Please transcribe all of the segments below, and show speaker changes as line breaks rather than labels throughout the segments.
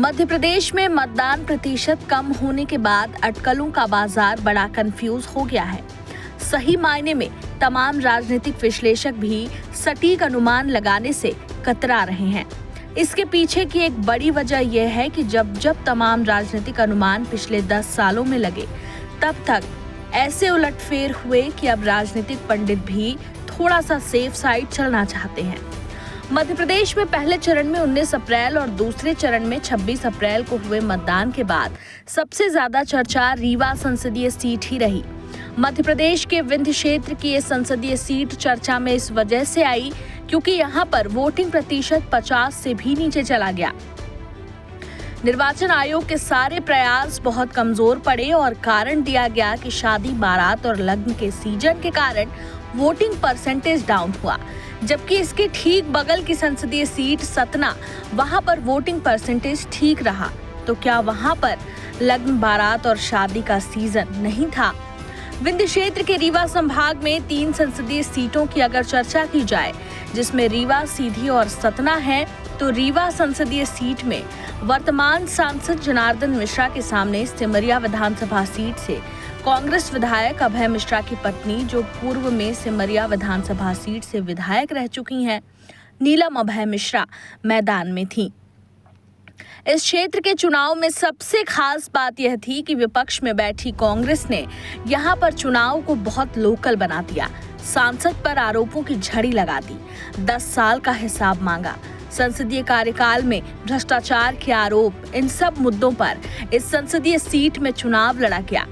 मध्य प्रदेश में मतदान प्रतिशत कम होने के बाद अटकलों का बाजार बड़ा कंफ्यूज हो गया है। सही मायने में तमाम राजनीतिक विश्लेषक भी सटीक अनुमान लगाने से कतरा रहे हैं। इसके पीछे की एक बड़ी वजह यह है कि जब तमाम राजनीतिक अनुमान पिछले 10 सालों में लगे, तब तक ऐसे उलटफेर हुए कि अब राजनीतिक पंडित भी थोड़ा सा सेफ साइड चलना चाहते हैं। मध्य प्रदेश में पहले चरण में 19 अप्रैल और दूसरे चरण में 26 अप्रैल को हुए मतदान के बाद सबसे ज्यादा चर्चा रीवा संसदीय सीट ही रही। मध्य प्रदेश के विंध्य क्षेत्र की ये संसदीय सीट चर्चा में इस वजह से आई क्योंकि यहाँ पर वोटिंग प्रतिशत 50 से भी नीचे चला गया। निर्वाचन आयोग के सारे प्रयास बहुत कमजोर पड़े और कारण दिया गया कि शादी, बारात और लग्न के सीजन के कारण वोटिंग परसेंटेज डाउन हुआ, जबकि इसके ठीक बगल की संसदीय सीट सतना, वहां पर वोटिंग परसेंटेज ठीक रहा। तो क्या वहां पर लग्न, बारात और शादी का सीजन नहीं था? विंध्य क्षेत्र के रीवा संभाग में 3 संसदीय सीटों की अगर चर्चा की जाए, जिसमें रीवा, सीधी और सतना है, तो रीवा संसदीय सीट में वर्तमान सांसद जनार्दन मिश्रा के सामने सिमरिया विधानसभा सीट से कांग्रेस विधायक अभय मिश्रा की पत्नी, जो पूर्व में सिमरिया विधानसभा सीट से विधायक रह चुकी हैं, नीलम अभय मिश्रा मैदान में थीं। इस क्षेत्र के चुनाव में सबसे खास बात यह थी कि विपक्ष में बैठी कांग्रेस ने यहां पर चुनाव को बहुत लोकल बना दिया। सांसद पर आरोपों की झड़ी लगा दी, 10 साल का हिसाब मांगा, संसदीय कार्यकाल में भ्रष्टाचार के आरोप, इन सब मुद्दों पर इस संसदीय सीट में चुनाव लड़ा गया।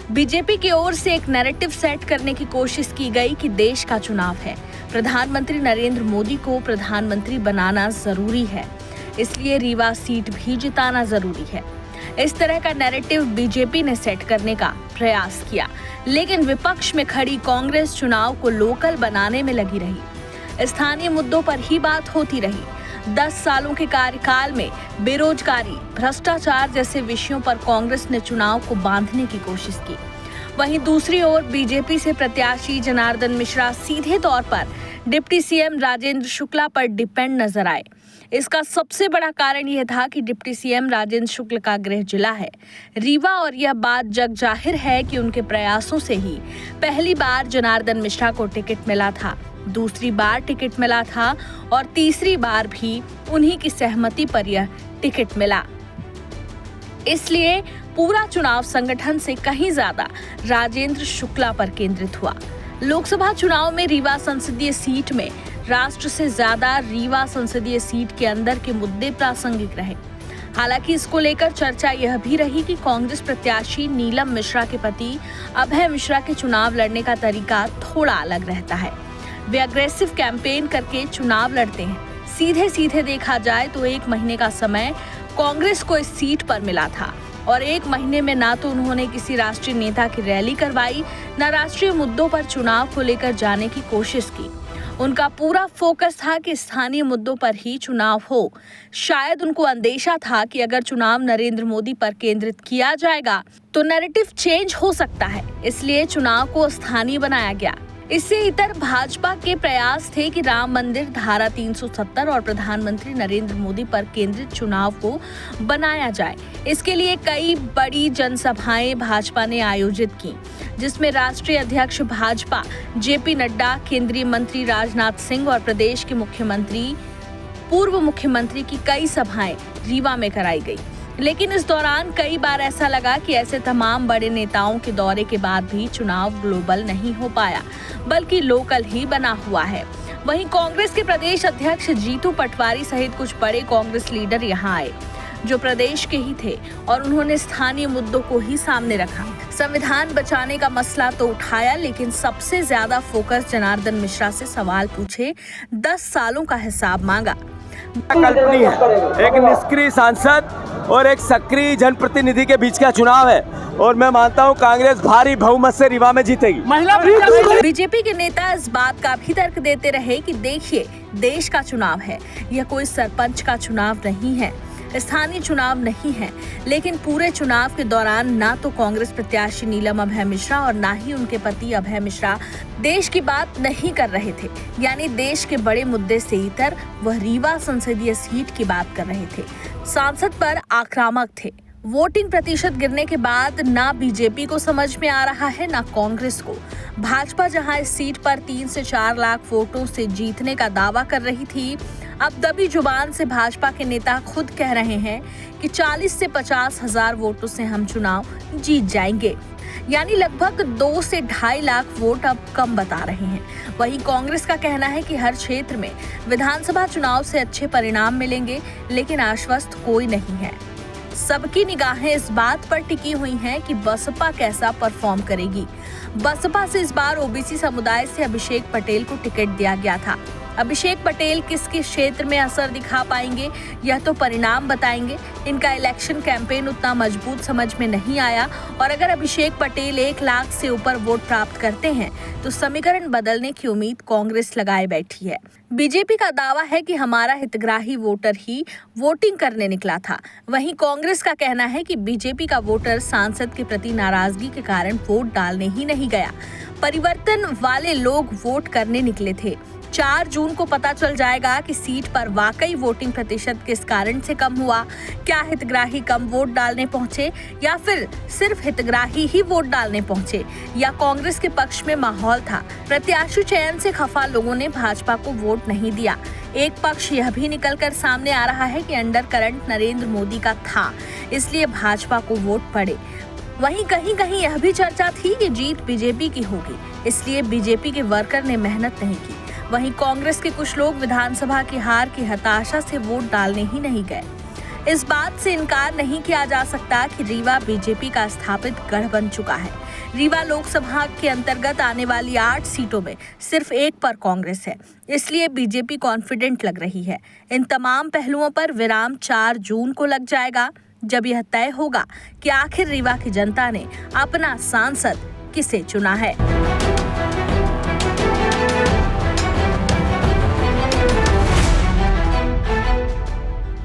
बीजेपी की ओर से एक नैरेटिव सेट करने की कोशिश की गई कि देश का चुनाव है, प्रधानमंत्री नरेंद्र मोदी को प्रधानमंत्री बनाना जरूरी है, इसलिए रीवा सीट भी जिताना जरूरी है। इस तरह का नैरेटिव बीजेपी ने सेट करने का प्रयास किया, लेकिन विपक्ष में खड़ी कांग्रेस चुनाव को लोकल बनाने में लगी रही। स्थानीय मुद्दों पर ही बात होती रही। 10 सालों के कार्यकाल में बेरोजगारी, भ्रष्टाचार जैसे विषयों पर कांग्रेस ने चुनाव को बांधने की कोशिश की। वहीं दूसरी ओर बीजेपी से प्रत्याशी जनार्दन मिश्रा सीधे तौर पर डिप्टी सीएम राजेंद्र शुक्ला पर डिपेंड नजर आए। इसका सबसे बड़ा कारण यह था कि डिप्टी सीएम राजेंद्र शुक्ल का गृह जिला है रीवा, और यह बात जग जाहिर है कि उनके प्रयासों से ही पहली बार जनार्दन मिश्रा को टिकट मिला था, दूसरी बार टिकट मिला था और तीसरी बार भी उन्हीं की सहमति पर यह टिकट मिला। इसलिए पूरा चुनाव संगठन से कहीं ज्यादा राजेंद्र शुक्ला पर केंद्रित हुआ। लोकसभा चुनाव में रीवा संसदीय सीट में राष्ट्र से ज्यादा रीवा संसदीय सीट के अंदर के मुद्दे प्रासंगिक रहे। हालांकि इसको लेकर चर्चा यह भी रही कि कांग्रेस प्रत्याशी नीलम मिश्रा के पति अभय मिश्रा के चुनाव लड़ने का तरीका थोड़ा अलग रहता है। वे अग्रेसिव कैंपेन करके चुनाव लड़ते हैं। सीधे देखा जाए तो 1 महीने का समय कांग्रेस को इस सीट पर मिला था और 1 महीने में ना तो उन्होंने किसी राष्ट्रीय नेता की रैली करवाई, ना राष्ट्रीय मुद्दों पर चुनाव को लेकर जाने की कोशिश की। उनका पूरा फोकस था कि स्थानीय मुद्दों पर ही चुनाव हो। शायद उनको अंदेशा था कि अगर चुनाव नरेंद्र मोदी पर केंद्रित किया जाएगा तो नैरेटिव चेंज हो सकता है, इसलिए चुनाव को स्थानीय बनाया गया। इससे इतर भाजपा के प्रयास थे कि राम मंदिर, धारा 370 और प्रधानमंत्री नरेंद्र मोदी पर केंद्रित चुनाव को बनाया जाए। इसके लिए कई बड़ी जनसभाएं भाजपा ने आयोजित की, जिसमें राष्ट्रीय अध्यक्ष भाजपा जेपी नड्डा, केंद्रीय मंत्री राजनाथ सिंह और प्रदेश के मुख्यमंत्री, पूर्व मुख्यमंत्री की कई सभाएं रीवा में कराई गई। लेकिन इस दौरान कई बार ऐसा लगा कि ऐसे तमाम बड़े नेताओं के दौरे के बाद भी चुनाव ग्लोबल नहीं हो पाया, बल्कि लोकल ही बना हुआ है। वहीं कांग्रेस के प्रदेश अध्यक्ष जीतू पटवारी सहित कुछ बड़े कांग्रेस लीडर यहां आए, जो प्रदेश के ही थे, और उन्होंने स्थानीय मुद्दों को ही सामने रखा। संविधान बचाने का मसला तो उठाया, लेकिन सबसे ज्यादा फोकस जनार्दन मिश्रा से सवाल पूछे, 10 सालों का हिसाब मांगा।
कल्पनीय है, एक निष्क्रिय सांसद और एक सक्रिय जनप्रतिनिधि के बीच का चुनाव है, और मैं मानता हूं कांग्रेस भारी बहुमत से रीवा में जीतेगी।
बीजेपी के नेता इस बात का भी तर्क देते रहे कि देखिए, देश का चुनाव है, यह कोई सरपंच का चुनाव नहीं है। स्थानीय चुनाव नहीं है, लेकिन पूरे चुनाव के दौरान ना तो कांग्रेस प्रत्याशी नीलम अभय मिश्रा और ना ही उनके पति अभय मिश्रा देश की बात नहीं कर रहे थे। यानी देश के बड़े मुद्दे से इतर वह रीवा संसदीय सीट की बात कर रहे थे। सांसद पर आक्रामक थे। वोटिंग प्रतिशत गिरने के बाद ना बीजेपी को समझ में आ रहा है ना कांग्रेस को। भाजपा जहां इस सीट पर 3 से 4 लाख वोटों से जीतने का दावा कर रही थी, अब दबी जुबान से भाजपा के नेता खुद कह रहे हैं कि 40 से 50 हजार वोटों से हम चुनाव जीत जाएंगे। यानी लगभग 2 से 2.5 लाख वोट अब कम बता रहे हैं। वहीं कांग्रेस का कहना है कि हर क्षेत्र में विधानसभा चुनाव से अच्छे परिणाम मिलेंगे, लेकिन आश्वस्त कोई नहीं है। सबकी निगाहें इस बात पर टिकी हुई हैं कि बसपा कैसा परफॉर्म करेगी। बसपा से इस बार ओबीसी समुदाय से अभिषेक पटेल को टिकट दिया गया था। अभिषेक पटेल किस किस क्षेत्र में असर दिखा पाएंगे, यह तो परिणाम बताएंगे। इनका इलेक्शन कैंपेन उतना मजबूत समझ में नहीं आया, और अगर अभिषेक पटेल 1 लाख से ऊपर वोट प्राप्त करते हैं तो समीकरण बदलने की उम्मीद कांग्रेस लगाए बैठी है। बीजेपी का दावा है कि हमारा हितग्राही वोटर ही वोटिंग करने निकला था। वहीं कांग्रेस का कहना है कि बीजेपी का वोटर सांसद के प्रति नाराजगी के कारण वोट डालने ही नहीं गया। परिवर्तन वाले लोग वोट करने निकले थे। 4 जून को पता चल जाएगा कि सीट पर वाकई वोटिंग प्रतिशत किस कारण से कम हुआ। क्या हितग्राही कम वोट डालने पहुंचे, या फिर सिर्फ हितग्राही ही वोट डालने पहुंचे, या कांग्रेस के पक्ष में माहौल था। प्रत्याशी चयन से खफा लोगों ने भाजपा को वोट नहीं दिया। एक पक्ष यह भी निकलकर सामने आ रहा है कि अंडर करंट नरेंद्र मोदी का था, इसलिए भाजपा को वोट पड़े। वहीं कहीं कहीं यह भी चर्चा थी कि जीत बीजेपी की होगी, इसलिए बीजेपी के वर्कर ने मेहनत नहीं की। वहीं कांग्रेस के कुछ लोग विधानसभा की हार की हताशा से वोट डालने ही नहीं गए। इस बात से इनकार नहीं किया जा सकता कि रीवा बीजेपी का स्थापित गढ़ बन चुका है। रीवा लोकसभा के अंतर्गत आने वाली 8 सीटों में सिर्फ 1 पर कांग्रेस है, इसलिए बीजेपी कॉन्फिडेंट लग रही है। इन तमाम पहलुओं पर विराम 4 जून को लग जाएगा, जब यह तय होगा कि आखिर रीवा की जनता ने अपना सांसद किसे चुना है।